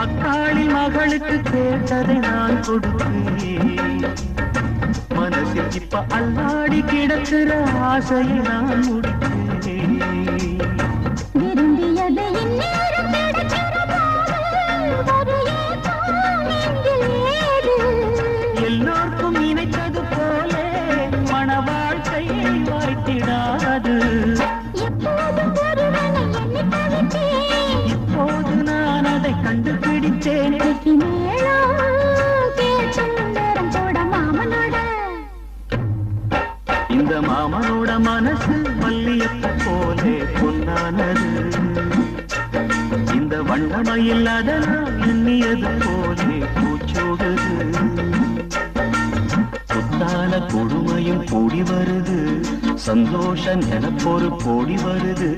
அக்காளி மகளுக்கு கேட்டதை நான் கொடுத்தேன். மனசில் இப்ப அல்லாடி கிடக்கிற ஆசையை நான் முடித்தேன். விரும்பியதை இந்நேரம் கிடைக்கிற போது ஒரு ஏக்கம் நெஞ்சில் ஏது? எல்லோருக்கும் நினைத்தது போலே மன வாழ்க்கை வாய்த்திடாது. எப்போதும் ஒருவனை எண்ணி தவித்தேன். இப்போது நான் அதை கண்டுபிடித்தேன். வெற்றி மேளம் கேட்கும் நேரம் கூட மாமனோட. இந்த மாமனோட மனசு மல்லியப்ப போலே பொன்னானது. இந்த வண்ணமயில் அதனால் எண்ணியது போலே பூச்சோடுது. புத்தான கொடுமையும் கூடி வருது, சந்தோஷம் எனப்பொரு கோடி வருது.